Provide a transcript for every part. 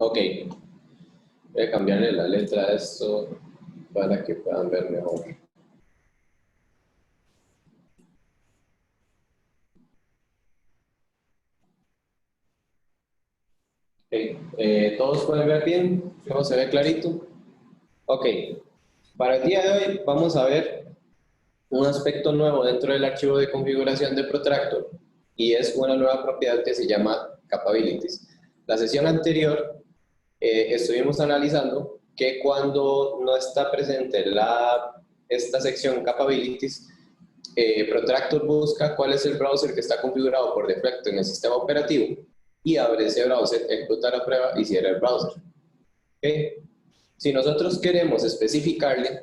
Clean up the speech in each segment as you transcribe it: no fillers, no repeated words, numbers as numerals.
Ok, voy a cambiarle la letra a esto para que puedan ver mejor. Okay. ¿Todos pueden ver bien? ¿Todo se ve clarito? Ok, para el día de hoy vamos a ver un aspecto nuevo dentro del archivo de configuración de Protractor y es una nueva propiedad que se llama Capabilities. La sesión anterior estuvimos analizando que cuando no está presente esta sección Capabilities, Protractor busca cuál es el browser que está configurado por defecto en el sistema operativo y abre ese browser, ejecuta la prueba y cierra el browser. ¿Okay? Si nosotros queremos especificarle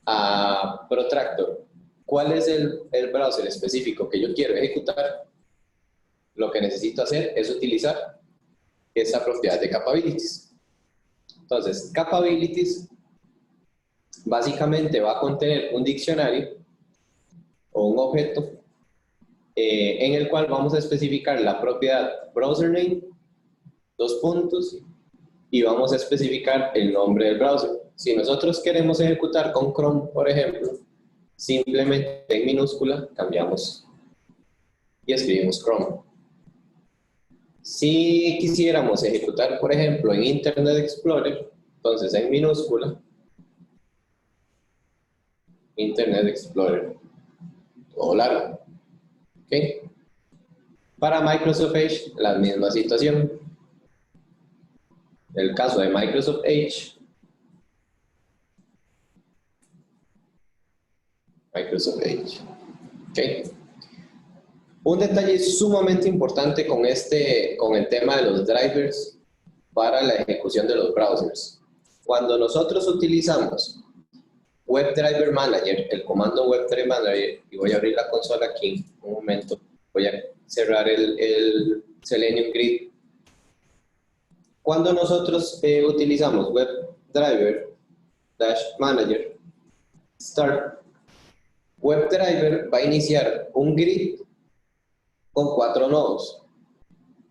a Protractor cuál es el browser específico que yo quiero ejecutar, lo que necesito hacer es utilizar esa propiedad de Capabilities. Entonces, Capabilities básicamente va a contener un diccionario o un objeto en el cual vamos a especificar la propiedad browser name, dos puntos, y vamos a especificar el nombre del browser. Si nosotros queremos ejecutar con Chrome, por ejemplo, simplemente en minúscula cambiamos y escribimos Chrome. Si quisiéramos ejecutar, por ejemplo, en Internet Explorer, entonces en minúscula, Internet Explorer, todo largo. ¿Okay? Para Microsoft Edge, la misma situación. El caso de Microsoft Edge, ¿Okay? Un detalle sumamente importante con el tema de los drivers para la ejecución de los browsers. Cuando nosotros utilizamos WebDriver Manager, el comando WebDriver Manager, y voy a abrir la consola aquí, un momento, voy a cerrar el Selenium Grid. Cuando nosotros utilizamos WebDriver Manager Start, WebDriver va a iniciar un grid con 4 nodos.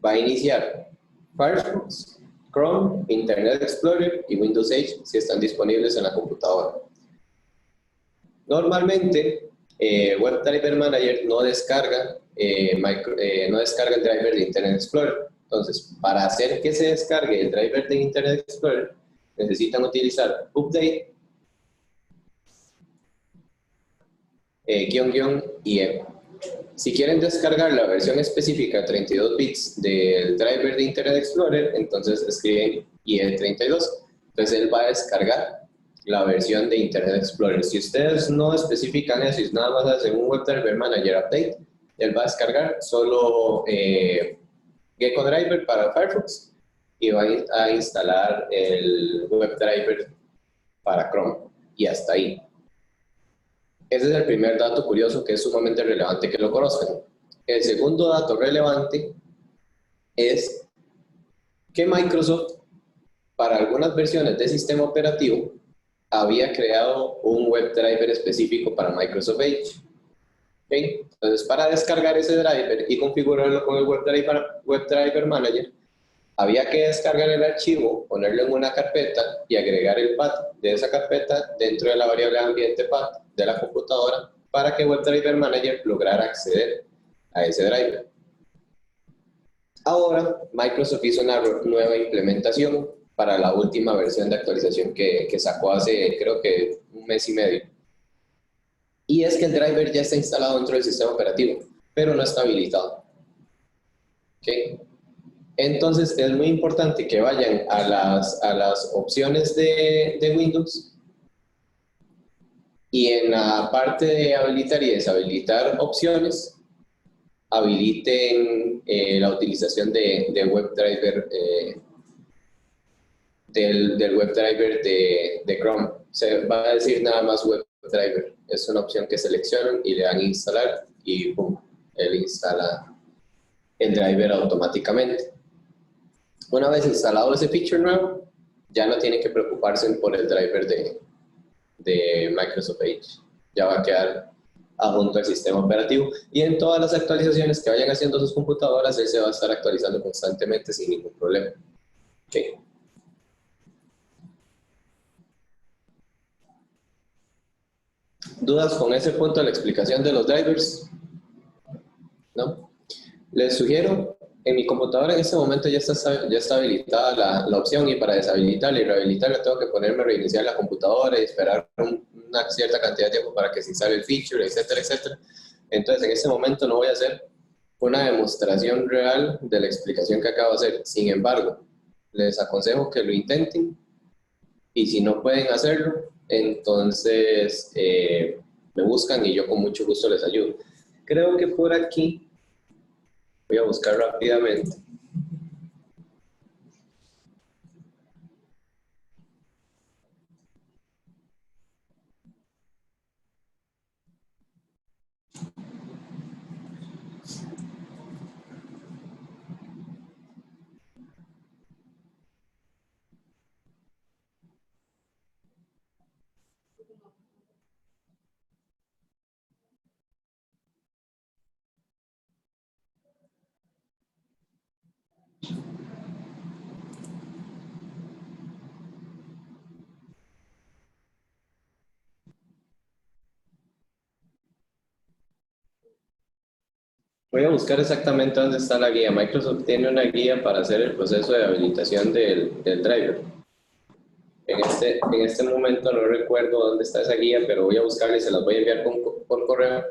Va a iniciar Firefox, Chrome, Internet Explorer y Windows Edge si están disponibles en la computadora. Normalmente, WebDriver Manager no descarga el driver de Internet Explorer. Entonces, para hacer que se descargue el driver de Internet Explorer, necesitan utilizar update --IE. Si quieren descargar la versión específica 32 bits del driver de Internet Explorer, entonces escriben IE32. Entonces él va a descargar la versión de Internet Explorer. Si ustedes no especifican eso y nada más hacen un WebDriver Manager Update, él va a descargar solo Gecko Driver para Firefox y va a instalar el WebDriver para Chrome. Y hasta ahí. Ese es el primer dato curioso que es sumamente relevante que lo conozcan. El segundo dato relevante es que Microsoft, para algunas versiones de sistema operativo, había creado un WebDriver específico para Microsoft Edge. ¿Okay? Entonces, para descargar ese driver y configurarlo con el WebDriver Manager, había que descargar el archivo, ponerlo en una carpeta y agregar el path de esa carpeta dentro de la variable ambiente path de la computadora para que WebDriver Manager lograra acceder a ese driver. Ahora, Microsoft hizo una nueva implementación para la última versión de actualización que sacó hace, creo que, un mes y medio. Y es que el driver ya está instalado dentro del sistema operativo, pero no está habilitado. ¿Okay? Entonces es muy importante que vayan a las opciones de Windows y en la parte de habilitar y deshabilitar opciones, habiliten la utilización de WebDriver, del WebDriver de Chrome. Se va a decir nada más WebDriver. Es una opción que seleccionan y le dan instalar y pum, él instala el driver automáticamente. Una vez instalado ese feature nuevo, ya no tiene que preocuparse por el driver de Microsoft Edge. Ya va a quedar adjunto al sistema operativo y en todas las actualizaciones que vayan haciendo sus computadoras, él se va a estar actualizando constantemente sin ningún problema. Okay. ¿Dudas con ese punto de la explicación de los drivers? ¿No? Les sugiero, en mi computadora en este momento ya está habilitada la opción, y para deshabilitarla y rehabilitarla tengo que ponerme a reiniciar la computadora y esperar una cierta cantidad de tiempo para que se instale el feature, etcétera, etcétera. Entonces en este momento no voy a hacer una demostración real de la explicación que acabo de hacer. Sin embargo, les aconsejo que lo intenten, y si no pueden hacerlo, entonces me buscan y yo con mucho gusto les ayudo. Creo que por aquí voy a buscar rápidamente. Voy a buscar exactamente dónde está la guía. Microsoft tiene una guía para hacer el proceso de habilitación del driver. En este momento no recuerdo dónde está esa guía, pero voy a buscarla y se las voy a enviar por correo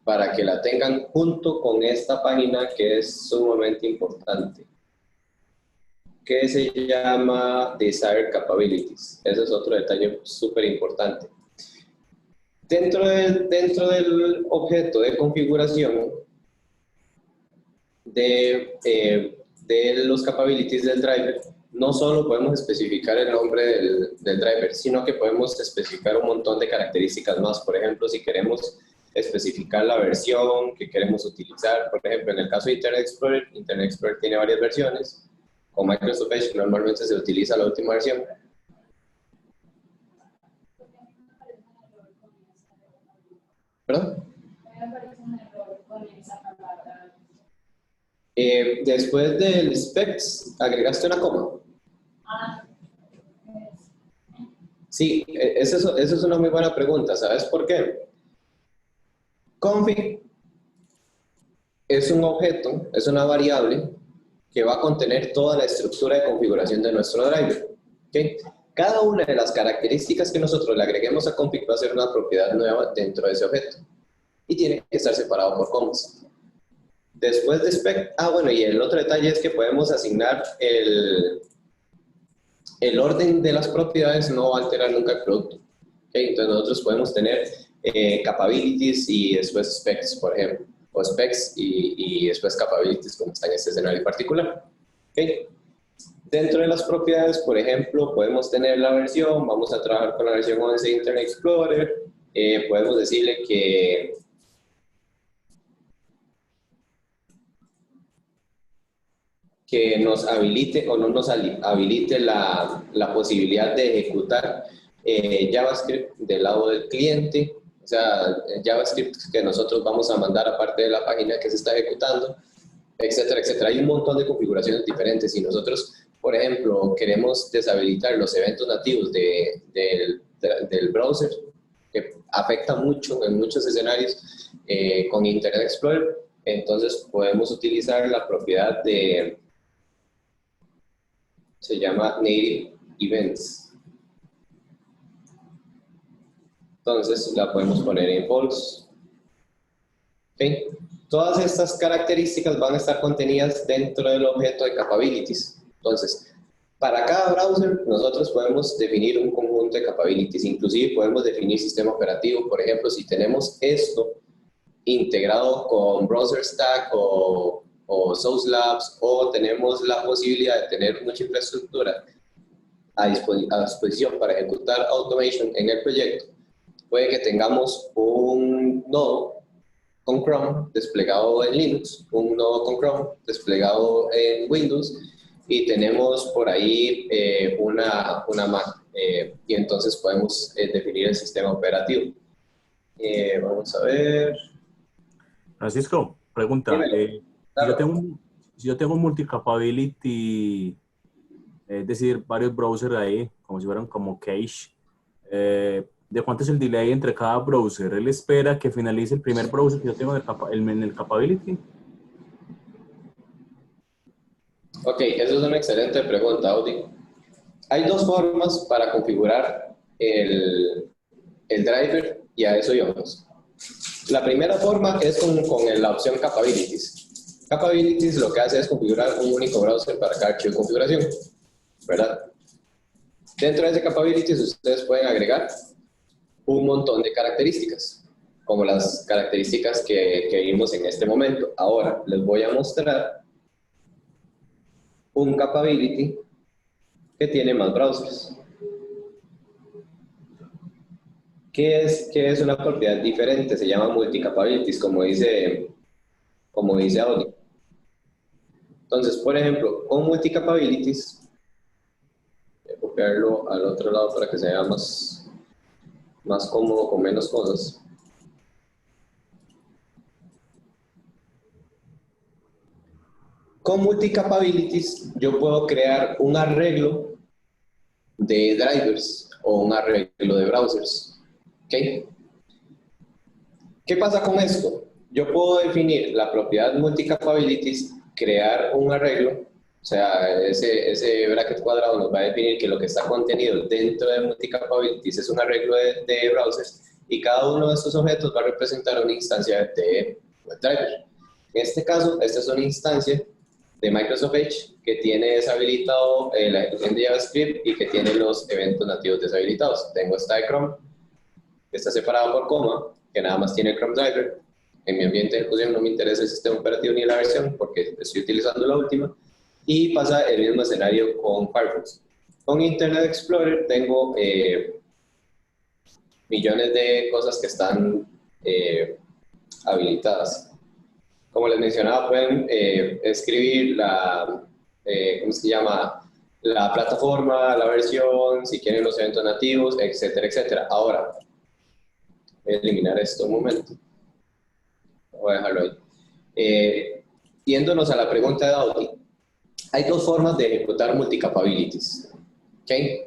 para que la tengan junto con esta página que es sumamente importante, que se llama Desired Capabilities. Ese es otro detalle súper importante. Dentro del objeto de configuración de los capabilities del driver, no solo podemos especificar el nombre del driver, sino que podemos especificar un montón de características más. Por ejemplo, si queremos especificar la versión que queremos utilizar, por ejemplo, en el caso de Internet Explorer tiene varias versiones. Con Microsoft Edge normalmente se utiliza la última versión. ¿Perdón? Después del specs, agregaste una coma. Sí, esa es una muy buena pregunta. ¿Sabes por qué? Config es un objeto, es una variable que va a contener toda la estructura de configuración de nuestro driver. ¿Okay? Cada una de las características que nosotros le agreguemos a config va a ser una propiedad nueva dentro de ese objeto y tiene que estar separado por comas. Después de spec, bueno, y el otro detalle es que podemos asignar el orden de las propiedades, no va a alterar nunca el producto. ¿Okay? Entonces nosotros podemos tener capabilities y después specs, por ejemplo, o specs y después capabilities, como está en este escenario particular. ¿Okay? Dentro de las propiedades, por ejemplo, podemos tener la versión, vamos a trabajar con la versión 11 de Internet Explorer, podemos decirle que nos habilite o no nos habilite la posibilidad de ejecutar JavaScript del lado del cliente, o sea, JavaScript que nosotros vamos a mandar aparte de la página que se está ejecutando, etcétera, etcétera. Hay un montón de configuraciones diferentes. Si nosotros, por ejemplo, queremos deshabilitar los eventos nativos del browser, que afecta mucho en muchos escenarios con Internet Explorer, entonces podemos utilizar la propiedad se llama Native Events. Entonces la podemos poner en false. ¿Okay? Todas estas características van a estar contenidas dentro del objeto de capabilities. Entonces, para cada browser nosotros podemos definir un conjunto de capabilities, inclusive podemos definir sistema operativo. Por ejemplo, si tenemos esto integrado con Browser Stack o Sauce Labs, o tenemos la posibilidad de tener mucha infraestructura a disposición para ejecutar automation en el proyecto, puede que tengamos un nodo con Chrome desplegado en Linux, un nodo con Chrome desplegado en Windows, y tenemos por ahí una Mac, y entonces podemos definir el sistema operativo. Vamos a ver. Francisco, pregunta. Claro. Si yo tengo un multi-capability, es decir, varios browsers ahí, como si fueran como cache, de cuánto es el delay entre cada browser. Él espera que finalice el primer browser que yo tengo en el capability. Ok, eso es una excelente pregunta, Audi. Hay dos formas para configurar el driver y a eso íbamos. La primera forma es con la opción Capabilities. Capabilities lo que hace es configurar un único browser para cada archivo de configuración, ¿verdad? Dentro de ese Capabilities ustedes pueden agregar un montón de características, como las características que vimos en este momento. Ahora les voy a mostrar un Capability que tiene más browsers. ¿Qué es una propiedad diferente? Se llama multi-capabilities, como dice Audi. Entonces, por ejemplo, con multi-capabilities, voy a copiarlo al otro lado para que sea más cómodo, con menos cosas. Con multi-capabilities, yo puedo crear un arreglo de drivers o un arreglo de browsers. ¿Okay? ¿Qué pasa con esto? Yo puedo definir la propiedad multi-capabilities, crear un arreglo, o sea, ese bracket cuadrado nos va a definir que lo que está contenido dentro de multi-capabilities es un arreglo de browsers y cada uno de estos objetos va a representar una instancia de driver. En este caso, esta es una instancia de Microsoft Edge que tiene deshabilitado la ejecución de JavaScript y que tiene los eventos nativos deshabilitados. Tengo esta de Chrome, que está separada por coma, que nada más tiene el Chrome driver. En mi ambiente de ejecución no me interesa el sistema operativo ni la versión porque estoy utilizando la última. Y pasa el mismo escenario con Firefox. Con Internet Explorer tengo millones de cosas que están habilitadas. Como les mencionaba, pueden escribir ¿cómo se llama? La plataforma, la versión, si quieren los eventos nativos, etcétera, etcétera. Ahora, voy a eliminar esto un momento. Voy a dejarlo ahí. Yéndonos a la pregunta de Audi, hay dos formas de ejecutar multi-capabilities. ¿Okay?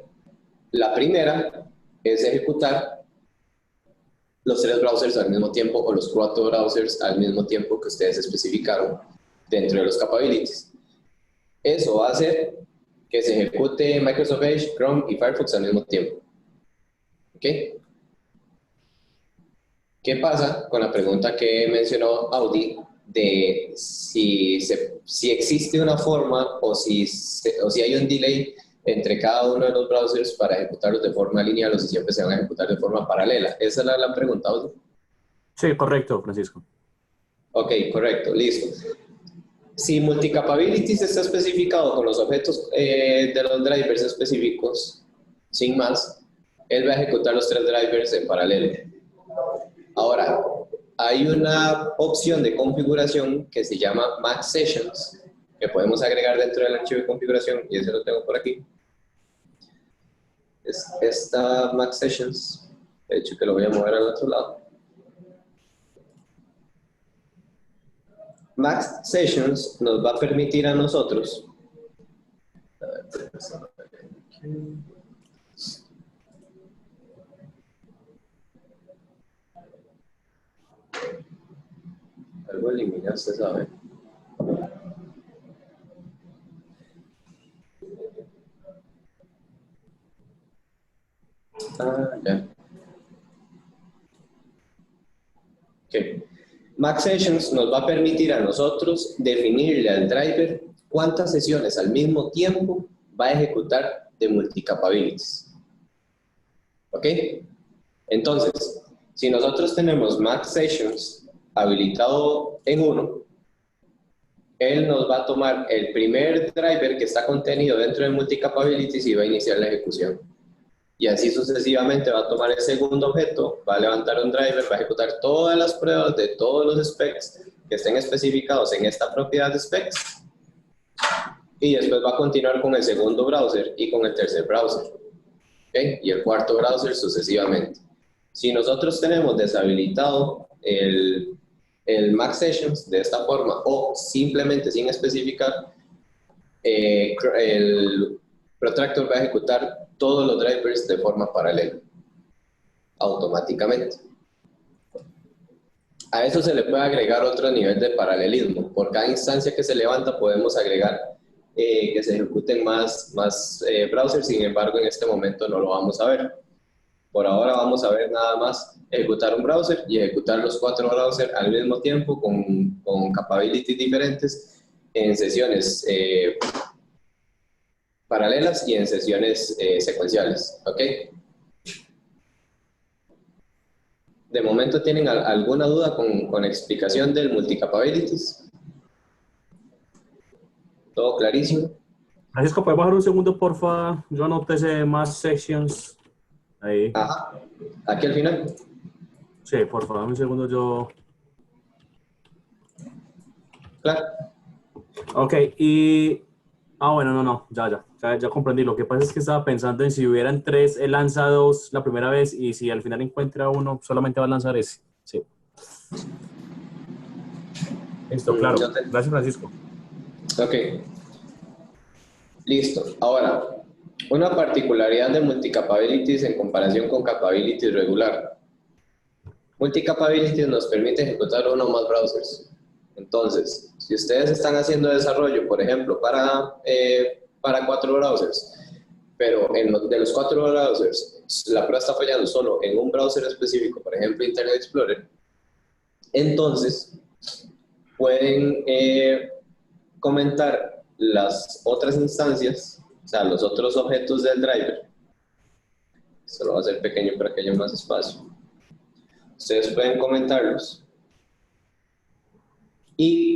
La primera es ejecutar los 3 browsers al mismo tiempo o los 4 browsers al mismo tiempo que ustedes especificaron dentro de los capabilities. Eso va a hacer que se ejecute Microsoft Edge, Chrome y Firefox al mismo tiempo. ¿Ok? ¿Qué pasa con la pregunta que mencionó Audi de si existe una forma o si hay un delay entre cada uno de los browsers para ejecutarlos de forma lineal o si siempre se van a ejecutar de forma paralela? Esa es la pregunta, Audi. Sí, correcto, Francisco. Ok, correcto, listo. Si multi-capabilities está especificado con los objetos de los drivers específicos, sin más, él va a ejecutar los 3 drivers en paralelo. Ahora, hay una opción de configuración que se llama Max Sessions, que podemos agregar dentro del archivo de configuración, y ese lo tengo por aquí. Es esta Max Sessions, de hecho que lo voy a mover al otro lado. Max Sessions nos va a permitir a nosotros algo eliminar, se sabe. Ya. Okay. Max Sessions nos va a permitir a nosotros definirle al driver cuántas sesiones al mismo tiempo va a ejecutar de multi-capabilities. ¿Ok? Entonces, si nosotros tenemos Max Sessions habilitado en 1, él nos va a tomar el primer driver que está contenido dentro de multi-capabilities y va a iniciar la ejecución. Y así sucesivamente va a tomar el segundo objeto, va a levantar un driver, va a ejecutar todas las pruebas de todos los specs que estén especificados en esta propiedad de specs y después va a continuar con el segundo browser y con el tercer browser. ¿Okay? Y el cuarto browser sucesivamente. Si nosotros tenemos deshabilitado el Max Sessions de esta forma o simplemente sin especificar, el Protractor va a ejecutar todos los drivers de forma paralela. automáticamente. A eso se le puede agregar otro nivel de paralelismo. Por cada instancia que se levanta podemos agregar que se ejecuten más browsers, sin embargo en este momento no lo vamos a ver. Por ahora vamos a ver nada más ejecutar un browser y ejecutar los 4 browsers al mismo tiempo con capabilities diferentes en sesiones paralelas y en sesiones secuenciales. ¿Ok? De momento, ¿tienen alguna duda con explicación del multicapabilities? ¿Todo clarísimo? Francisco, ¿puedes bajar un segundo, porfa? Yo anoté ese más sections ahí. Ajá. Aquí al final. Sí, porfa, dame un segundo yo. Claro. Ok, y... Ah, bueno, no, ya comprendí. Lo que pasa es que estaba pensando en si hubieran 3, él lanza 2 la primera vez y si al final encuentra uno, solamente va a lanzar ese. Sí. Listo, claro. Gracias, Francisco. Ok. Listo. Ahora, una particularidad de multicapabilities en comparación con capabilities regular. Multicapabilities nos permite ejecutar uno o más browsers. Entonces, si ustedes están haciendo desarrollo, por ejemplo, para 4 browsers, pero de los 4 browsers, la prueba está fallando solo en un browser específico, por ejemplo, Internet Explorer, entonces pueden comentar las otras instancias, o sea, los otros objetos del driver. Esto lo voy a hacer pequeño para que haya más espacio. Ustedes pueden comentarlos. Y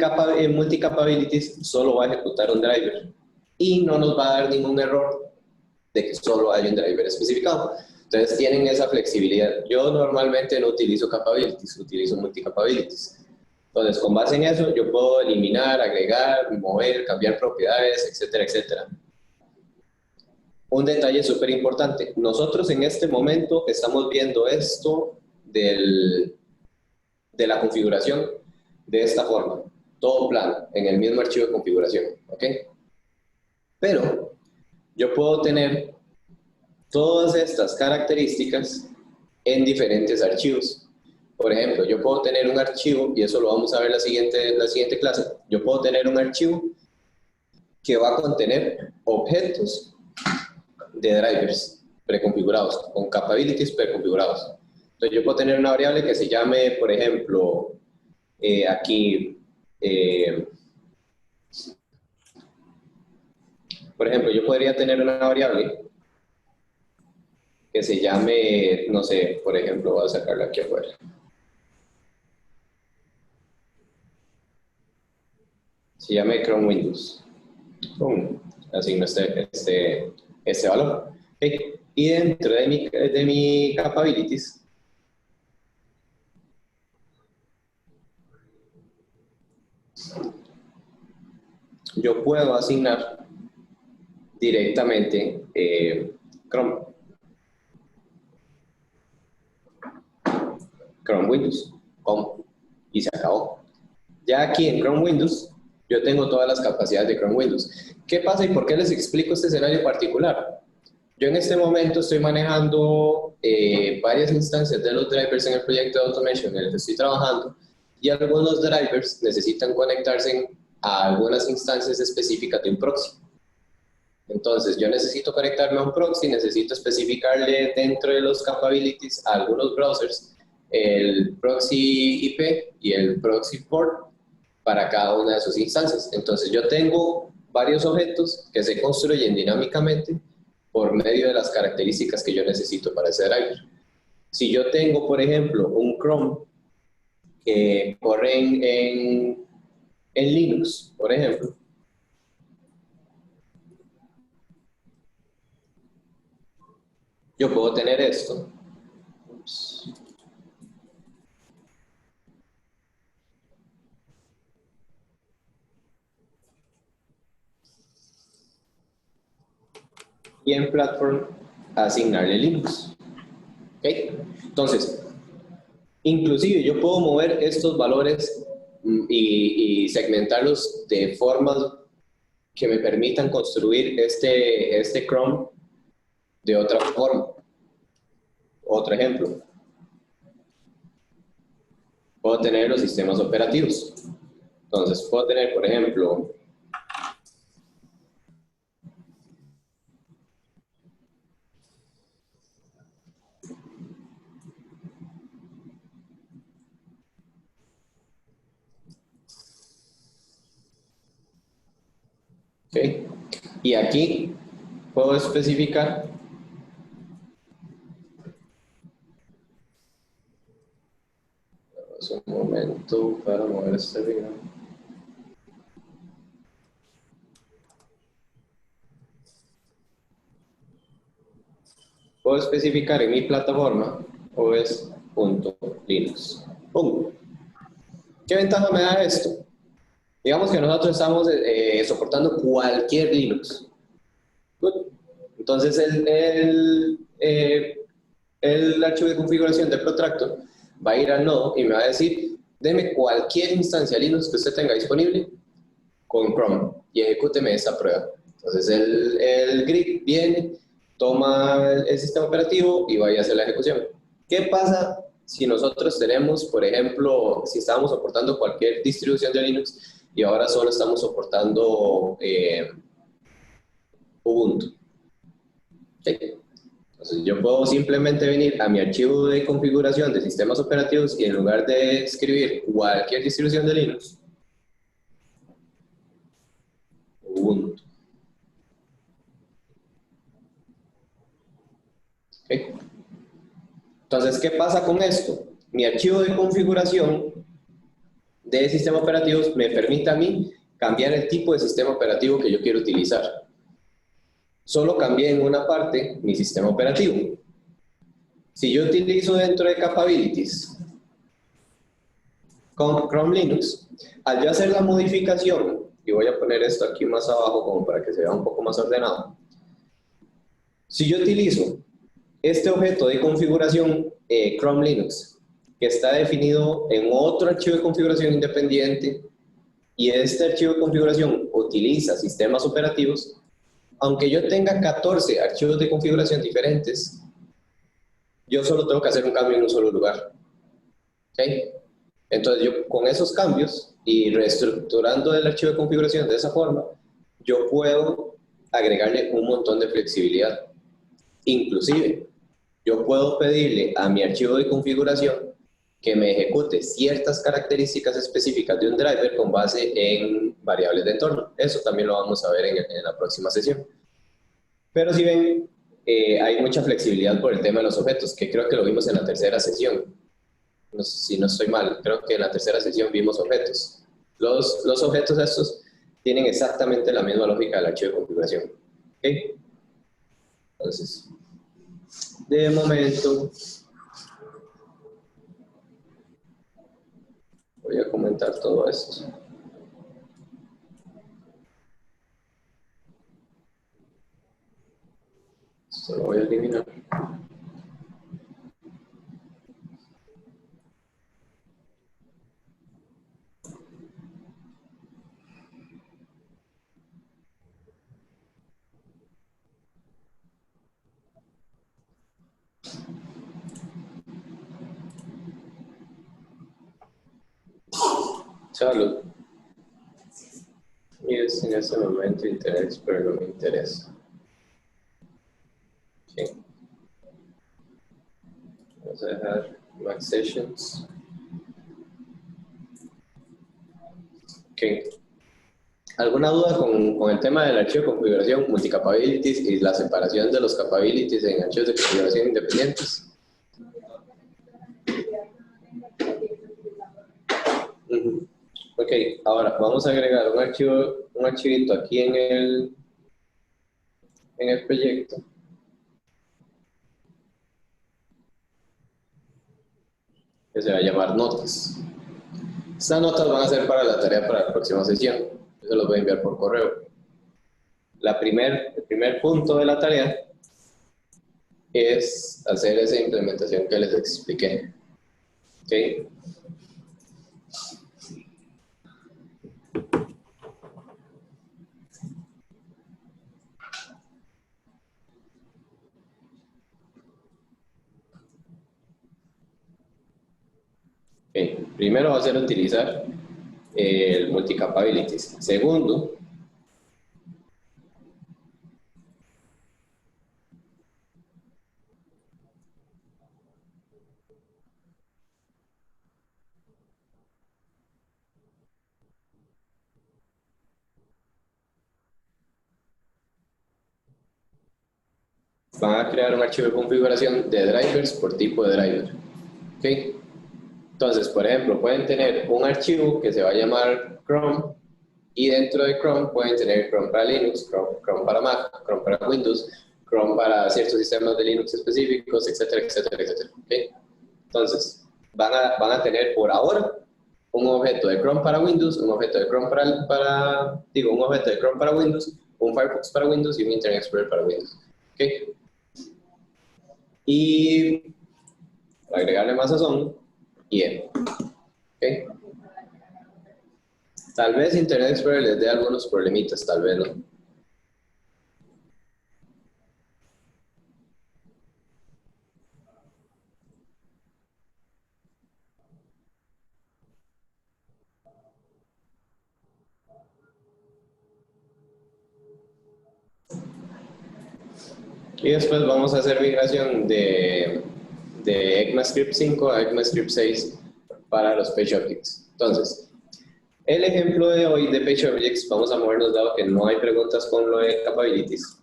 multicapabilities solo va a ejecutar un driver. Y no nos va a dar ningún error de que solo hay un driver especificado. Entonces tienen esa flexibilidad. Yo normalmente no utilizo capabilities, utilizo multicapabilities. Entonces, con base en eso, yo puedo eliminar, agregar, mover, cambiar propiedades, etcétera, etcétera. Un detalle súper importante. Nosotros en este momento estamos viendo esto de la configuración de esta forma. Todo plano, en el mismo archivo de configuración. ¿Ok? Pero yo puedo tener todas estas características en diferentes archivos. Por ejemplo, yo puedo tener un archivo, y eso lo vamos a ver en la siguiente clase, yo puedo tener un archivo que va a contener objetos de drivers preconfigurados, con capabilities preconfigurados. Entonces yo puedo tener una variable que se llame, por ejemplo, por ejemplo, yo podría tener una variable que se llame, no sé, por ejemplo, voy a sacarla aquí afuera. Se llame Chrome Windows. Asigno este valor. Okay. Y dentro de mi capabilities, yo puedo asignar directamente Chrome Windows, y se acabó. Ya aquí en Chrome Windows, yo tengo todas las capacidades de Chrome Windows. ¿Qué pasa y por qué les explico este escenario particular? Yo en este momento estoy manejando varias instancias de los drivers en el proyecto de automation en el que estoy trabajando, y algunos drivers necesitan conectarse a algunas instancias específicas de un proxy. Entonces, yo necesito conectarme a un proxy, necesito especificarle dentro de los capabilities a algunos browsers el proxy IP y el proxy port para cada una de sus instancias. Entonces, yo tengo varios objetos que se construyen dinámicamente por medio de las características que yo necesito para ese driver. Si yo tengo, por ejemplo, un Chrome que corre en Linux, por ejemplo, yo puedo tener esto. Ups. Y en Platform asignarle Linux. ¿Okay? Entonces, inclusive yo puedo mover estos valores y segmentarlos de formas que me permitan construir este Chrome de otra forma. Otro ejemplo. puedo tener los sistemas operativos. Entonces, puedo tener, por ejemplo, ¿ok? Y aquí puedo especificar un momento para mover este video. Puedo especificar en mi plataforma os.linux. ¡Pum! ¿Qué ventaja me da esto? Digamos que nosotros estamos soportando cualquier Linux. Good. Entonces el archivo de configuración de Protractor va a ir al nodo y me va a decir, deme cualquier instancia Linux que usted tenga disponible con Chrome y ejecúteme esa prueba. Entonces el grid viene, toma el sistema operativo y va a hacer la ejecución. ¿Qué pasa si nosotros tenemos, por ejemplo, si estábamos soportando cualquier distribución de Linux y ahora solo estamos soportando Ubuntu? ¿Sí? Entonces yo puedo simplemente venir a mi archivo de configuración de sistemas operativos y en lugar de escribir cualquier distribución de Linux, Ubuntu. ¿Okay? Entonces, ¿qué pasa con esto? Mi archivo de configuración de sistema operativo me permite a mí cambiar el tipo de sistema operativo que yo quiero utilizar. Solo cambié en una parte mi sistema operativo. Si yo utilizo dentro de Capabilities con Chrome Linux, al yo hacer la modificación, y voy a poner esto aquí más abajo como para que se vea un poco más ordenado. Si yo utilizo este objeto de configuración Chrome Linux, que está definido en otro archivo de configuración independiente, y este archivo de configuración utiliza sistemas operativos, aunque yo tenga 14 archivos de configuración diferentes, yo solo tengo que hacer un cambio en un solo lugar. ¿Okay? Entonces yo con esos cambios y reestructurando el archivo de configuración de esa forma, yo puedo agregarle un montón de flexibilidad. Inclusive, yo puedo pedirle a mi archivo de configuración que me ejecute ciertas características específicas de un driver con base en variables de entorno. Eso también lo vamos a ver en la próxima sesión. Pero si ven, hay mucha flexibilidad por el tema de los objetos, que creo que lo vimos en la tercera sesión. No sé si no estoy mal, creo que en la tercera sesión vimos objetos. Los objetos estos tienen exactamente la misma lógica del archivo de configuración. ¿Okay? Entonces, de momento, voy a comentar todo esto. Esto lo voy a eliminar. Salud. Y es en este momento interés, pero no me interesa. Okay. Vamos a dejar Max Sessions. Okay. ¿Alguna duda con el tema del archivo de configuración, multicapabilities y la separación de los capabilities en archivos de configuración independientes? Ok, ahora vamos a agregar un archivito aquí en el proyecto. Que se va a llamar notas. Estas notas van a ser para la tarea para la próxima sesión. Yo se los voy a enviar por correo. El primer punto de la tarea es hacer esa implementación que les expliqué. ¿Okay? primero va a ser utilizar el multi-capabilities. Segundo, van a crear un archivo de configuración de drivers por tipo de driver. ¿Okay? Entonces, por ejemplo, pueden tener un archivo que se va a llamar Chrome y dentro de Chrome pueden tener Chrome para Linux, Chrome para Mac, Chrome para Windows, Chrome para ciertos sistemas de Linux específicos, etcétera, etcétera, etcétera. ¿Okay? Entonces, van a tener por ahora un objeto de Chrome para Windows, un objeto de Chrome un objeto de Chrome para Windows, un Firefox para Windows y un Internet Explorer para Windows. ¿Okay? Y para agregarle más sazón, IE. ¿Okay? Tal vez Internet Explorer les dé algunos problemitas, tal vez no. Y después vamos a hacer migración de ECMAScript 5 a ECMAScript 6 para los PageObjects. Entonces, el ejemplo de hoy de PageObjects, vamos a movernos dado que no hay preguntas con lo de capabilities.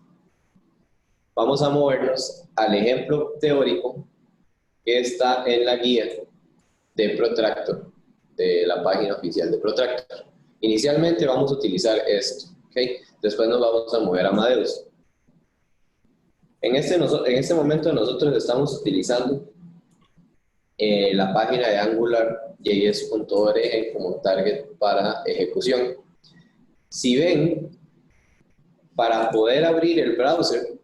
Vamos a movernos al ejemplo teórico que está en la guía de Protractor, de la página oficial de Protractor. Inicialmente vamos a utilizar esto, ¿okay? Después nos vamos a mover a Amadeus. En este momento nosotros estamos utilizando la página de AngularJS.org como target para ejecución. Si ven, para poder abrir el browser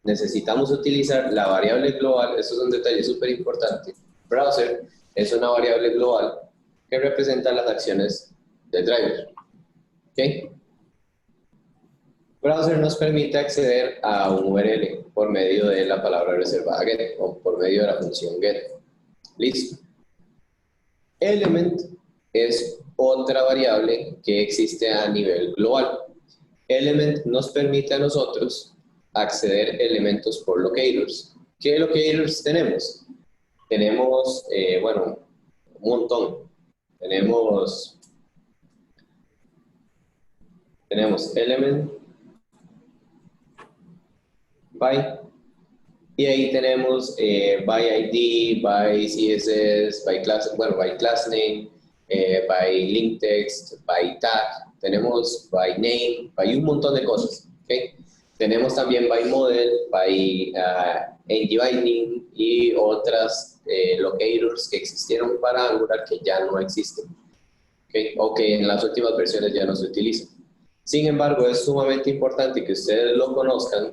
necesitamos utilizar la variable global. Esto es un detalle súper importante. Browser es una variable global que representa las acciones del driver. ¿Okay? Browser nos permite acceder a un URL por medio de la palabra reservada get o por medio de la función get. Listo. Element es otra variable que existe a nivel global. Element nos permite a nosotros acceder elementos por locators. ¿Qué locators tenemos? Tenemos, bueno, un montón. Tenemos element by, y ahí tenemos by ID, by CSS, by class, bueno, by class name, by link text, by tag, tenemos by name, by un montón de cosas, ¿okay? Tenemos también by model, by ng-binding y otras locators que existieron para Angular que ya no existen, ¿okay? O que en las últimas versiones ya no se utilizan. Sin embargo, es sumamente importante que ustedes lo conozcan.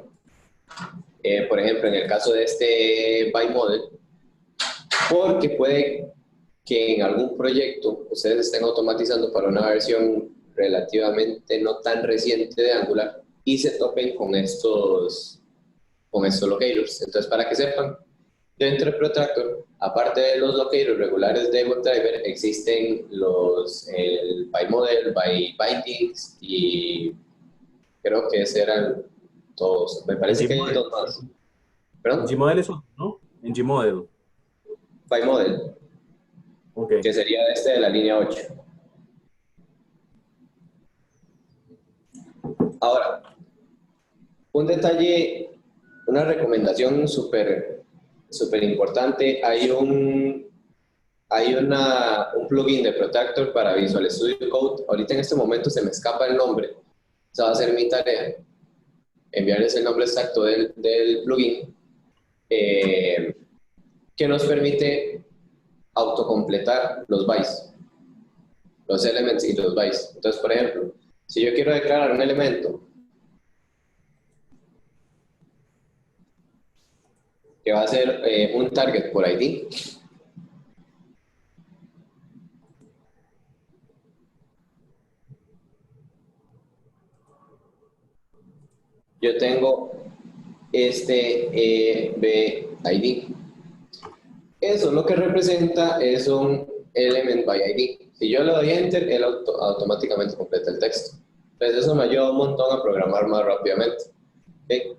Por ejemplo, en el caso de este ByModel, porque puede que en algún proyecto ustedes estén automatizando para una versión relativamente no tan reciente de Angular y se topen con estos locators. Entonces, para que sepan, dentro de Protractor, aparte de los locators regulares de WebDriver, existen el ByModel, ByBindings y creo que ese eran todos. Me parece que hay dos más. ¿Perdón? Gmodel es otro, ¿no? En Gmodel. ByModel, Okay. que sería este de la línea 8. Ahora, un detalle, una recomendación súper importante. Hay un plugin de Protractor para Visual Studio Code. Ahorita en este momento se me escapa el nombre. Esa va a ser mi tarea, enviarles el nombre exacto del plugin, que nos permite autocompletar los bytes, los elements y los bytes. Entonces, por ejemplo, si yo quiero declarar un elemento que va a ser un target por ID, yo tengo este EBID. Eso lo que representa es un element by ID. Si yo le doy enter, él automáticamente completa el texto. Entonces eso me ayuda un montón a programar más rápidamente. ¿Okay?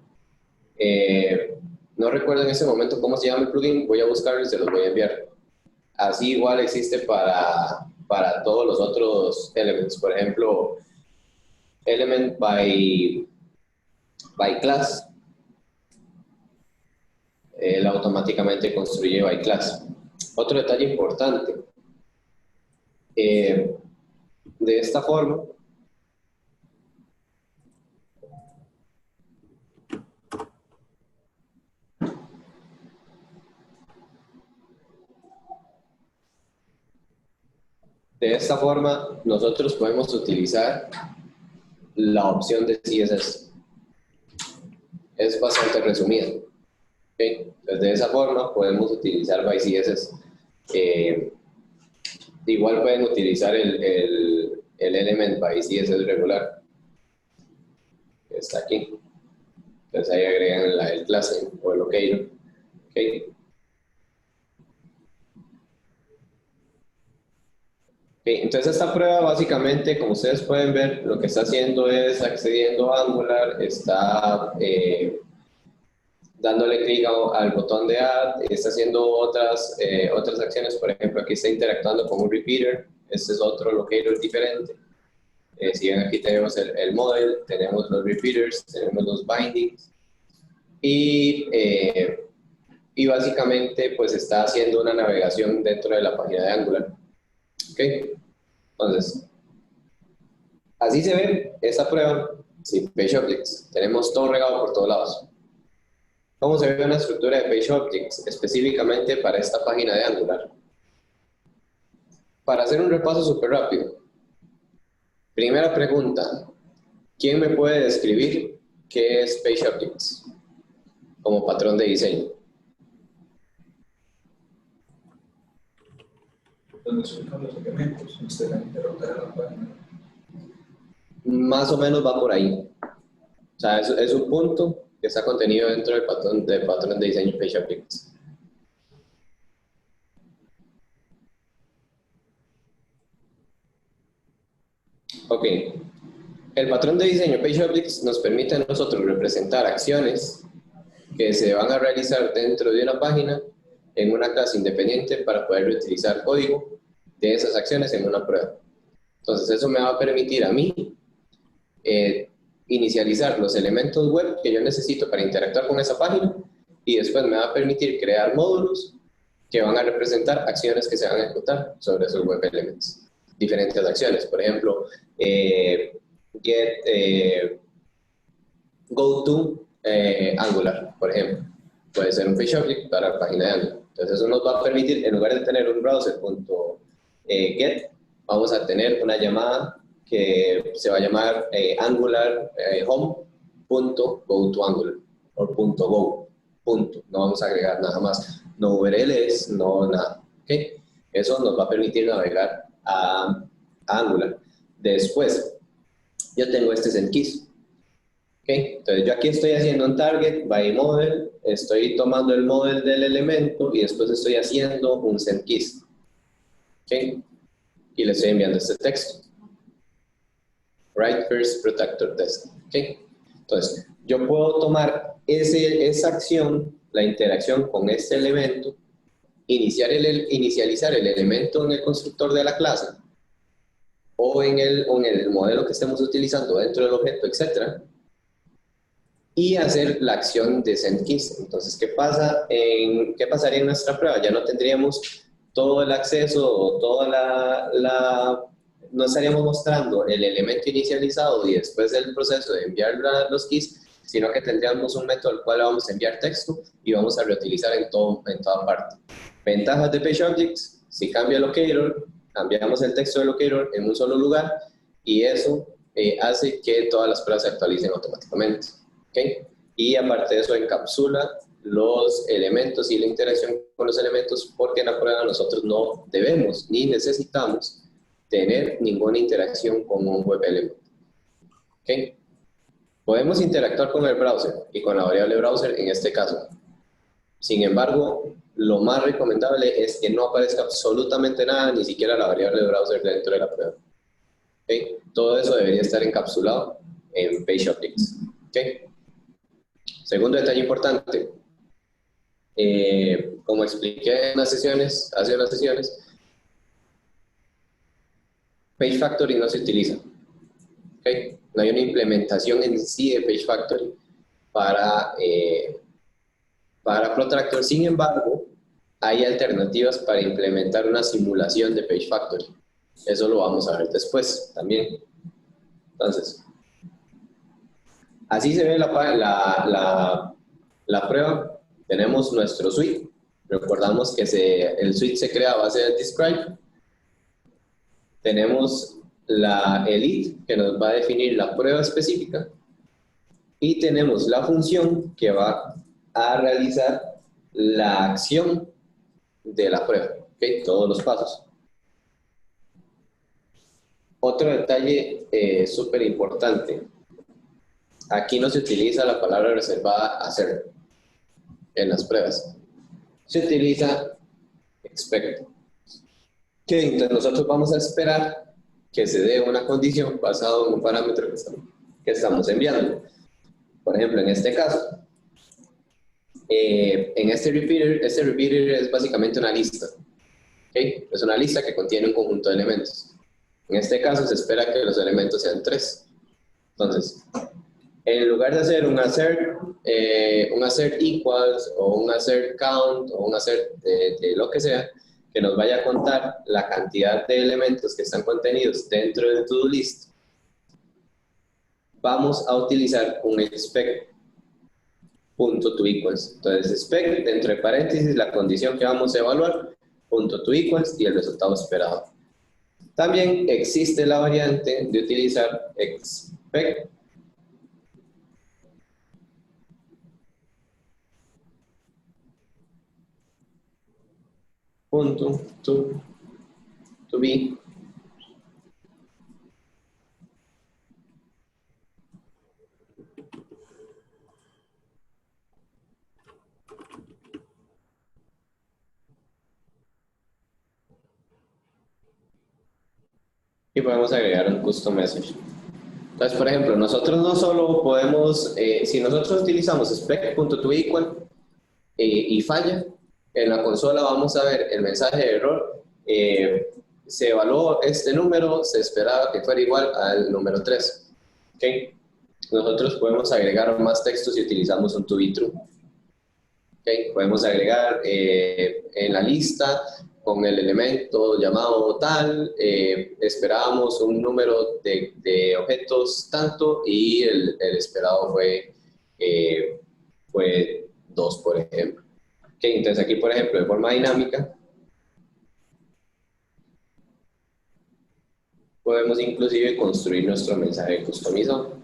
No recuerdo en ese momento cómo se llama el plugin, voy a buscarlo y se los voy a enviar. Así igual existe para todos los otros elements. Por ejemplo, element by class. Él automáticamente construye by class. Otro detalle importante. De esta forma, nosotros podemos utilizar la opción de CSS. Es bastante resumida. ¿Okay? Entonces, de esa forma podemos utilizar by CSS. Igual pueden utilizar el element by CSS regular. Que está aquí. Entonces ahí agregan el clase o el locator. ¿Okay? Entonces esta prueba básicamente, como ustedes pueden ver, lo que está haciendo es accediendo a Angular, está dándole clic al botón de add, está haciendo otras acciones. Por ejemplo, aquí está interactuando con un repeater. Este es otro locator diferente. Si ven, aquí tenemos el model, tenemos los repeaters, tenemos los bindings y básicamente pues está haciendo una navegación dentro de la página de Angular. ¿Okay? Entonces, así se ve esta prueba sin PageObjects. Tenemos todo regado por todos lados. ¿Cómo se ve una estructura de PageObjects específicamente para esta página de Angular? Para hacer un repaso súper rápido. Primera pregunta. ¿Quién me puede describir qué es PageObjects como patrón de diseño? Donde se ubican los elementos, usted la interroga de la página. Más o menos va por ahí. O sea, es un punto que está contenido dentro del patrón de diseño PageObjects. Ok. El patrón de diseño PageObjects nos permite a nosotros representar acciones que se van a realizar dentro de una página en una clase independiente para poder utilizar código de esas acciones en una prueba. Entonces eso me va a permitir a mí inicializar los elementos web que yo necesito para interactuar con esa página y después me va a permitir crear módulos que van a representar acciones que se van a ejecutar sobre esos web elements. Diferentes acciones, por ejemplo, go to Angular, por ejemplo. Puede ser un PageObject para la página de Angular. Entonces eso nos va a permitir, en lugar de tener un browser.get, vamos a tener una llamada que se va a llamar Angular home.goToAngular o .go. Punto. No vamos a agregar nada más. No URLs, no nada. ¿Okay? Eso nos va a permitir navegar a Angular. Después, yo tengo este SendKeys. ¿Okay? Entonces yo aquí estoy haciendo un target by model, estoy tomando el model del elemento y después estoy haciendo un SendKeys. ¿Okay? Y le estoy enviando este texto. Write first protector test. ¿Okay? Entonces, yo puedo tomar esa acción, la interacción con este elemento, inicializar el elemento en el constructor de la clase o en el modelo que estemos utilizando dentro del objeto, etc. Y hacer la acción de SendKeys. Entonces, ¿qué pasaría en nuestra prueba? Ya no tendríamos todo el acceso o no estaríamos mostrando el elemento inicializado y después el proceso de enviar los keys, sino que tendríamos un método al cual vamos a enviar texto y vamos a reutilizar en toda parte. Ventajas de PageObjects: si cambia el locator, cambiamos el texto del locator en un solo lugar y eso hace que todas las pruebas se actualicen automáticamente. ¿Okay? Y aparte de eso encapsula los elementos y la interacción con los elementos, porque en la prueba nosotros no debemos ni necesitamos tener ninguna interacción con un web element. ¿Okay? Podemos interactuar con el browser y con la variable browser en este caso. Sin embargo, lo más recomendable es que no aparezca absolutamente nada, ni siquiera la variable de browser dentro de la prueba. ¿Okay? Todo eso debería estar encapsulado en PageOptics. ¿Okay? Segundo detalle importante, como expliqué en hace unas sesiones, Page Factory no se utiliza. ¿Okay? No hay una implementación en sí de Page Factory para Protractor. Sin embargo, hay alternativas para implementar una simulación de Page Factory. Eso lo vamos a ver después también. Entonces, así se ve la prueba. Tenemos nuestro suite. Recordamos que el suite se crea a base de describe. Tenemos el id, que nos va a definir la prueba específica. Y tenemos la función que va a realizar la acción de la prueba. ¿Okay? Todos los pasos. Otro detalle súper importante. Aquí no se utiliza la palabra reservada hacer en las pruebas. Se utiliza expect. Okay, entonces nosotros vamos a esperar que se dé una condición basada en un parámetro que estamos enviando. Por ejemplo, en este caso, en este repeater es básicamente una lista. ¿Okay? Es una lista que contiene un conjunto de elementos. En este caso se espera que los elementos sean 3. Entonces, en lugar de hacer un assert equals o un assert count o un assert de lo que sea, que nos vaya a contar la cantidad de elementos que están contenidos dentro de to-do list, vamos a utilizar un expect.toEquals. Entonces, expect, dentro de paréntesis, la condición que vamos a evaluar, .toEquals y el resultado esperado. También existe la variante de utilizar expect to be y podemos agregar un custom message. Entonces, por ejemplo, nosotros no solo podemos, si nosotros utilizamos spec.toEqual y falla, en la consola vamos a ver el mensaje de error. Se evaluó este número, se esperaba que fuera igual al número 3. ¿Okay? Nosotros podemos agregar más textos si utilizamos un toBeTrue. ¿Okay? Podemos agregar en la lista con el elemento llamado tal, esperábamos un número de objetos tanto y el esperado fue 2, por ejemplo. Okay, entonces aquí, por ejemplo, de forma dinámica, podemos inclusive construir nuestro mensaje customizado.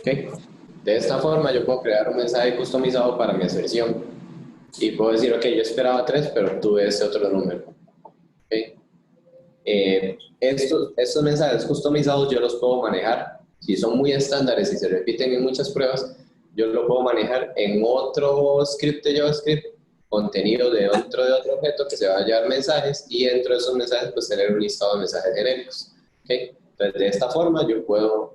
Okay. De esta forma yo puedo crear un mensaje customizado para mi asserción y puedo decir, ok, yo esperaba 3, pero obtuve ese otro número. Okay. Estos mensajes customizados yo los puedo manejar, si son muy estándares y se repiten en muchas pruebas, yo lo puedo manejar en otro script de JavaScript, contenido dentro de otro objeto que se va a llevar mensajes y dentro de esos mensajes pues tener un listado de mensajes genéricos. Okay. Entonces de esta forma yo puedo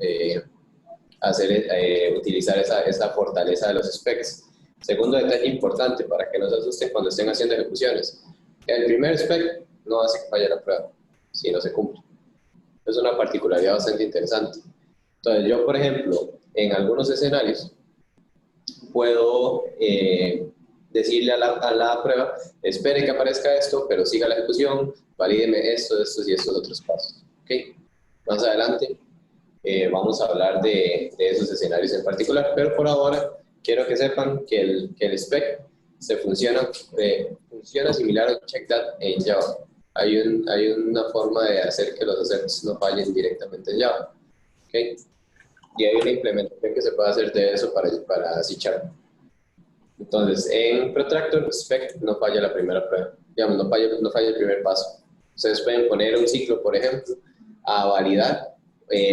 utilizar esa fortaleza de los specs. Segundo detalle importante para que no se asusten cuando estén haciendo ejecuciones. El primer spec no hace que falle la prueba si no se cumple. Es una particularidad bastante interesante. Entonces yo, por ejemplo, en algunos escenarios puedo decirle a la prueba, espere que aparezca esto, pero siga la ejecución, valídeme estos y estos otros pasos. ¿Okay? Más adelante vamos a hablar de esos escenarios en particular, pero por ahora quiero que sepan que el spec funciona similar al check that en Java. hay una forma de hacer que los assets no fallen directamente en Java. ¿Okay? Y hay una implementación que se puede hacer de eso para C#. Entonces, en Protractor, spec no falla la primera prueba. Digamos, no falla el primer paso. Ustedes pueden poner un ciclo, por ejemplo, a validar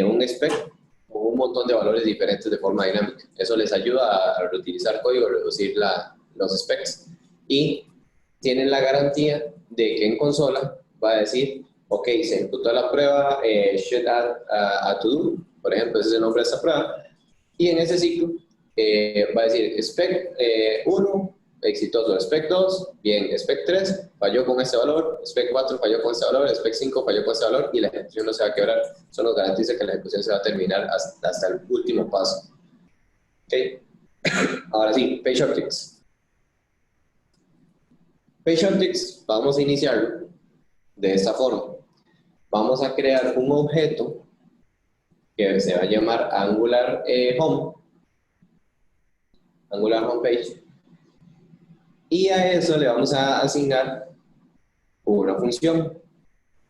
un spec con un montón de valores diferentes de forma dinámica. Eso les ayuda a reutilizar código, reducir los specs. Y tienen la garantía de que en consola va a decir, ok, se ejecutó la prueba, should add a to do, por ejemplo, ese es el nombre de esta prueba, y en ese ciclo va a decir spec 1, exitoso, spec 2, bien, spec 3, falló con este valor, spec 4 falló con este valor, spec 5 falló con este valor, y la ejecución no se va a quebrar. Eso nos garantiza que la ejecución se va a terminar hasta el último paso. ¿Okay? Ahora sí, PageOptics. PageOptics, vamos a iniciarlo de esta forma. Vamos a crear un objeto que se va a llamar Angular Angular Homepage, y a eso le vamos a asignar una función.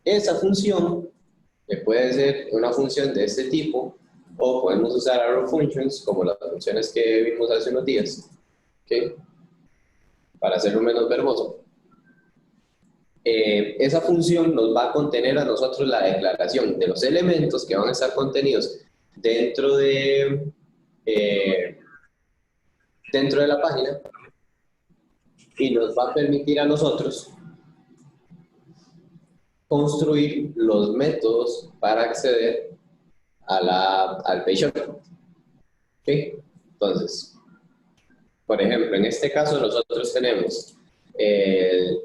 Esa función puede ser una función de este tipo, o podemos usar arrow functions como las funciones que vimos hace unos días, ¿okay? Para hacerlo menos verboso. Esa función nos va a contener a nosotros la declaración de los elementos que van a estar contenidos dentro de la página, y nos va a permitir a nosotros construir los métodos para acceder al PageOptic. ¿Okay? Entonces, por ejemplo, en este caso nosotros tenemos el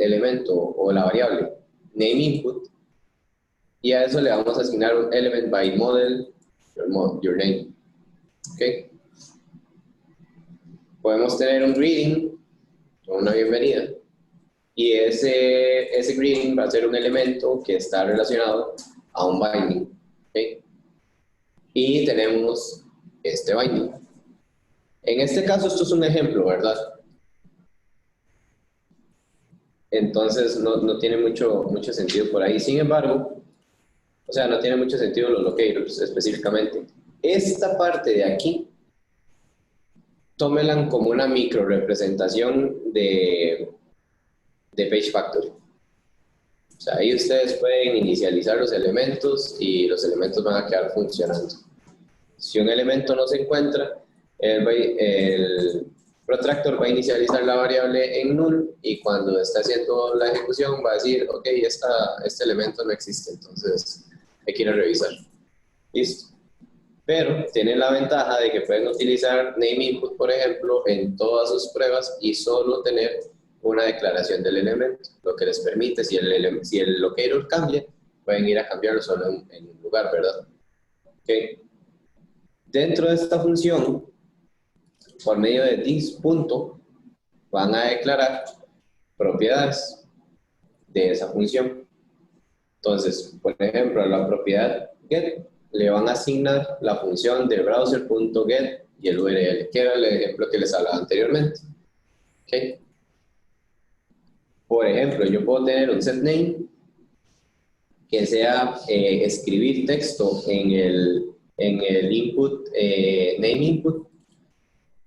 elemento o la variable name input, y a eso le vamos a asignar un element by model your name. ¿Okay? Podemos tener un greeting o una bienvenida, y ese greeting va a ser un elemento que está relacionado a un binding. ¿Okay? Y tenemos este binding. En este caso, esto es un ejemplo, ¿verdad? Entonces no tiene mucho sentido por ahí. Sin embargo, o sea, no tiene mucho sentido los locators específicamente. Esta parte de aquí, tómenla como una micro representación de Page Factory. O sea, ahí ustedes pueden inicializar los elementos y los elementos van a quedar funcionando. Si un elemento no se encuentra, el protractor va a inicializar la variable en null, y cuando está haciendo la ejecución va a decir, ok, este elemento no existe, entonces hay que ir a revisar. Listo. Pero tienen la ventaja de que pueden utilizar name input, por ejemplo, en todas sus pruebas, y solo tener una declaración del elemento, lo que les permite, si el locator cambia, pueden ir a cambiarlo solo en un lugar, ¿verdad? Okay. Dentro de esta función, por medio de this punto, van a declarar propiedades de esa función. Entonces, por ejemplo, a la propiedad get le van a asignar la función de browser.get y el URL, que era el ejemplo que les hablaba anteriormente. ¿Okay? Por ejemplo, yo puedo tener un setName que sea escribir texto en el input, name input,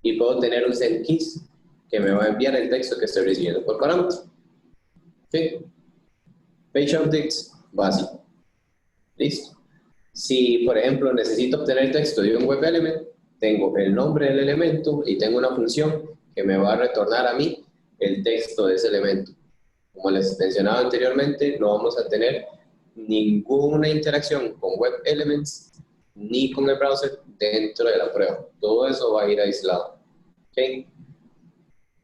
y puedo tener un setKeys que me va a enviar el texto que estoy recibiendo por parámetro. ¿Okay? PageOptics básico. Listo. Si, por ejemplo, necesito obtener texto de un web element, tengo el nombre del elemento y tengo una función que me va a retornar a mí el texto de ese elemento. Como les mencionaba anteriormente, no vamos a tener ninguna interacción con web elements ni con el browser dentro de la prueba. Todo eso va a ir aislado. ¿Okay?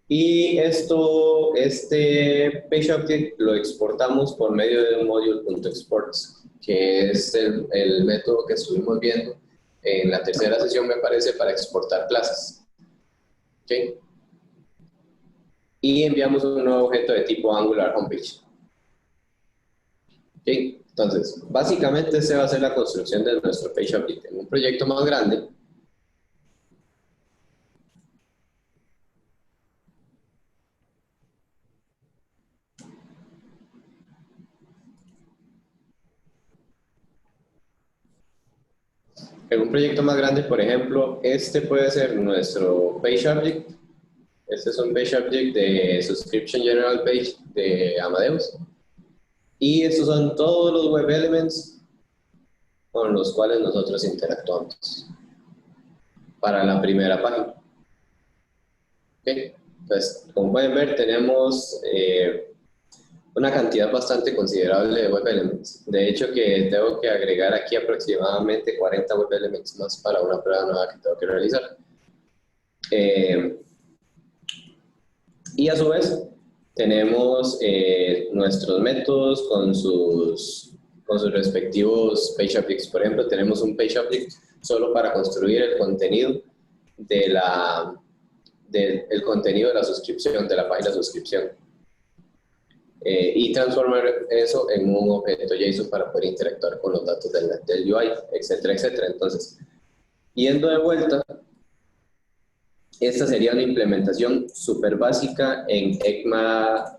Y este PageOptic lo exportamos por medio de un module.exports, que es el método que estuvimos viendo en la tercera sesión, me parece, para exportar clases. ¿Okay? Y enviamos un nuevo objeto de tipo Angular Homepage. ¿Okay? Entonces, básicamente esta va a ser la construcción de nuestro PageOptic. En un proyecto más grande, En un proyecto más grande, por ejemplo, este puede ser nuestro page object. Este es un page object de Subscription General Page de Amadeus. Y estos son todos los web elements con los cuales nosotros interactuamos para la primera página. ¿Okay? Entonces, como pueden ver, tenemos una cantidad bastante considerable de web elements. De hecho, que tengo que agregar aquí aproximadamente 40 web elements más para una prueba nueva que tengo que realizar. Y a su vez, tenemos nuestros métodos con sus respectivos page objects. Por ejemplo, tenemos un page object solo para construir el contenido del contenido de la suscripción, de la página de suscripción. Y transformar eso en un objeto JSON para poder interactuar con los datos del UI, etcétera, etcétera. Entonces, yendo de vuelta, esta sería una implementación súper básica en ECMA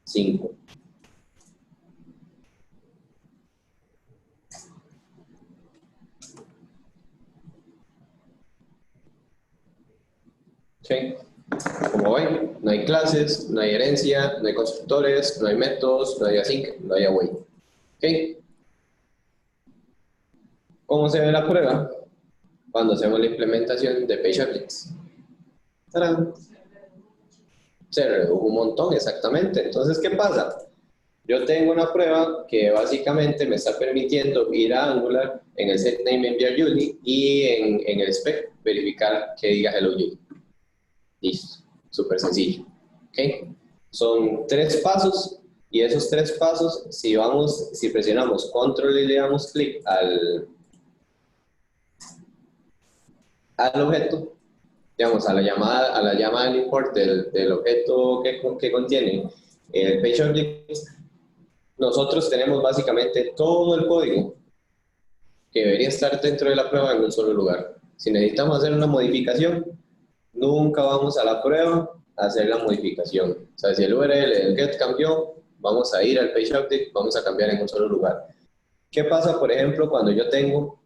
5. Okay. Como ven, no hay clases, no hay herencia, no hay constructores, no hay métodos, no hay async, no hay await. Okay. ¿Cómo se ve la prueba? Cuando hacemos la implementación de page objects. ¡Tarán! Se redujo un montón, exactamente. Entonces, ¿qué pasa? Yo tengo una prueba que básicamente me está permitiendo ir a Angular, en el setName enviar Julie y en el spec verificar que diga hello Julie. Listo, súper sencillo. ¿Okay? Son 3 pasos y esos 3 pasos, si presionamos control y le damos clic al objeto, digamos, a la llamada del import del objeto que contiene el page object, nosotros tenemos básicamente todo el código que debería estar dentro de la prueba en un solo lugar. Si necesitamos hacer una modificación, nunca vamos a la prueba a hacer la modificación. O sea, si el URL del get cambió, vamos a ir al page object, vamos a cambiar en un solo lugar. ¿Qué pasa, por ejemplo, cuando yo tengo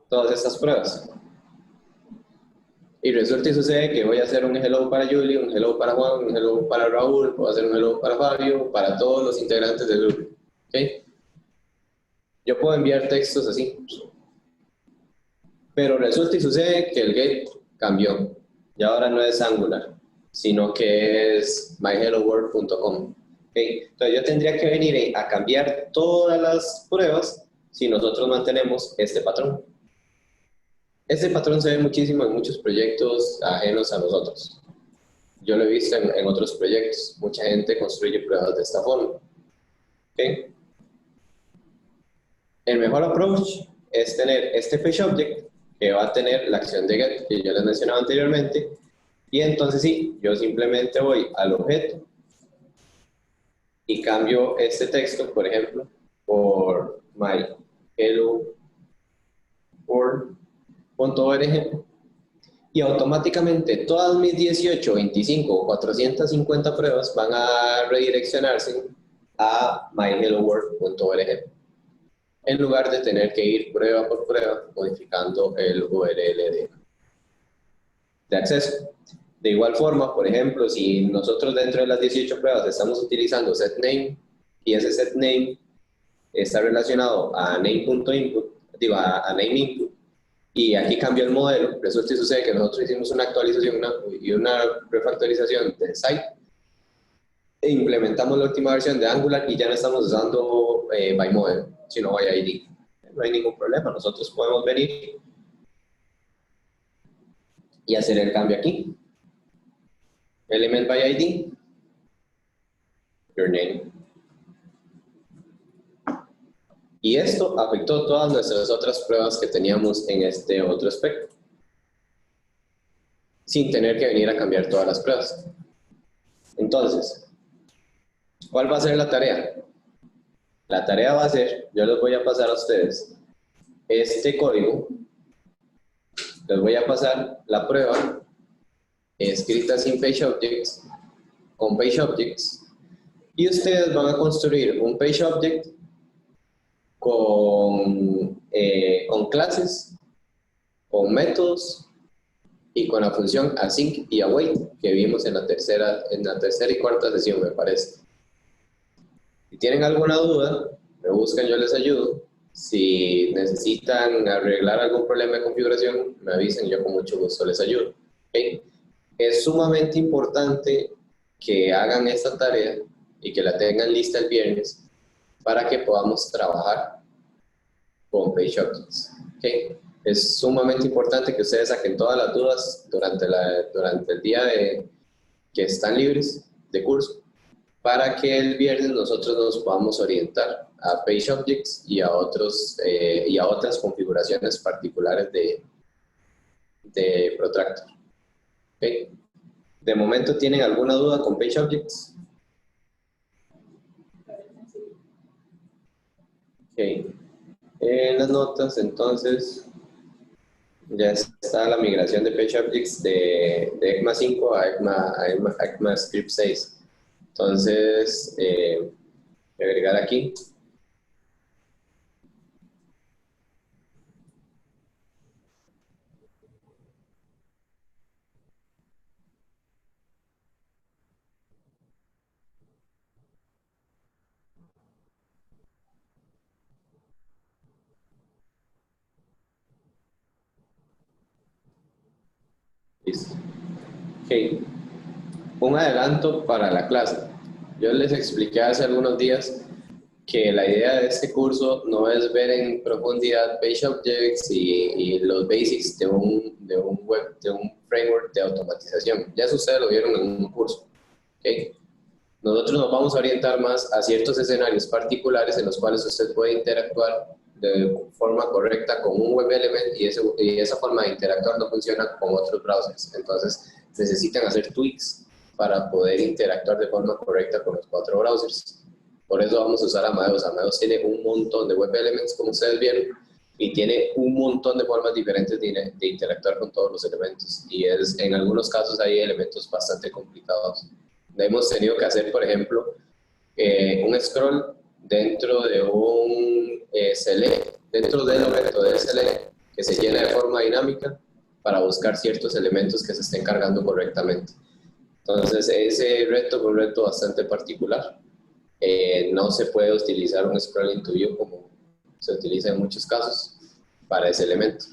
todas estas pruebas? Y resulta y sucede que voy a hacer un hello para Julie, un hello para Juan, un hello para Raúl, voy a hacer un hello para Fabio, para todos los integrantes del grupo. ¿Okay? Yo puedo enviar textos así. Pero resulta y sucede que el get cambió. Y ahora no es Angular, sino que es myhelloworld.com. ¿Okay? Entonces yo tendría que venir a cambiar todas las pruebas si nosotros mantenemos este patrón. Este patrón se ve muchísimo en muchos proyectos ajenos a nosotros. Yo lo he visto en otros proyectos. Mucha gente construye pruebas de esta forma. ¿Okay? El mejor approach es tener este page object que va a tener la acción de get que yo les mencionaba anteriormente. Y entonces sí, yo simplemente voy al objeto y cambio este texto, por ejemplo, por my hello world.org y automáticamente todas mis 18, 25 o 450 pruebas van a redireccionarse a myhelloworld.org en lugar de tener que ir prueba por prueba modificando el URL de acceso. De igual forma, por ejemplo, si nosotros dentro de las 18 pruebas estamos utilizando setName y ese setName está relacionado a name.input, digo, a nameinput, y aquí cambia el modelo, resulta y sucede que nosotros hicimos una actualización y una refactorización del site, e implementamos la última versión de Angular y ya no estamos usando byModel, sino byID. No hay ningún problema, nosotros podemos venir y hacer el cambio aquí. Element by ID, your name. Y esto afectó todas nuestras otras pruebas que teníamos en este otro aspecto, sin tener que venir a cambiar todas las pruebas. Entonces, ¿cuál va a ser la tarea? La tarea va a ser, yo les voy a pasar a ustedes este código, les voy a pasar la prueba escrita sin page objects, con page objects, Y ustedes van a construir un page object con clases, con métodos y con la función async y await que vimos en la tercera y cuarta sesión, me parece. Si tienen alguna duda, me buscan, yo les ayudo. Si necesitan arreglar algún problema de configuración, me avisen, yo con mucho gusto les ayudo. ¿Okay? Es sumamente importante que hagan esta tarea y que la tengan lista el viernes para que podamos trabajar con Page Objects. ¿Okay? Es sumamente importante que ustedes saquen todas las dudas durante el día que están libres de curso, para que el viernes nosotros nos podamos orientar a Page Objects y a otras configuraciones particulares de Protractor. ¿Okay? ¿De momento tienen alguna duda con Page Objects? Okay. En las notas, entonces, ya está la migración de Page Objects de ECMA 5 a ECMAScript 6. Entonces, voy a agregar aquí. Listo. Okay. Un adelanto para la clase. Yo les expliqué hace algunos días que la idea de este curso no es ver en profundidad Page Objects y los basics de un framework de automatización. Ya eso ustedes lo vieron en un curso. ¿Okay? Nosotros nos vamos a orientar más a ciertos escenarios particulares en los cuales usted puede interactuar de forma correcta con un web element y esa forma de interactuar no funciona con otros browsers. Entonces necesitan hacer tweaks para poder interactuar de forma correcta con los 4 browsers. Por eso vamos a usar Amadeus. Amadeus tiene un montón de web elements, como ustedes vieron, y tiene un montón de formas diferentes de interactuar con todos los elementos. Y en algunos casos hay elementos bastante complicados. Hemos tenido que hacer, por ejemplo, un scroll dentro de un select, dentro del objeto de select, que se llena de forma dinámica para buscar ciertos elementos que se estén cargando correctamente. Entonces, ese reto fue un reto bastante particular. No se puede utilizar un scroll into view como se utiliza en muchos casos para ese elemento.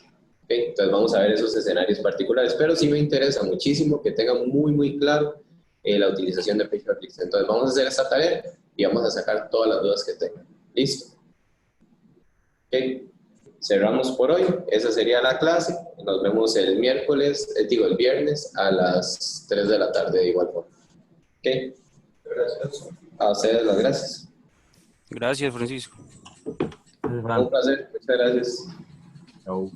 ¿Okay? Entonces, vamos a ver esos escenarios particulares, pero sí me interesa muchísimo que tengan muy claro la utilización de Page Objects. Entonces vamos a hacer esta tarea y vamos a sacar todas las dudas que tengan. ¿Listo? Ok. Cerramos por hoy. Esa sería la clase. Nos vemos el viernes a las 3 de la tarde de igual forma. Ok. Gracias. A ustedes las gracias. Gracias, Francisco. Un placer. Muchas gracias. Chao.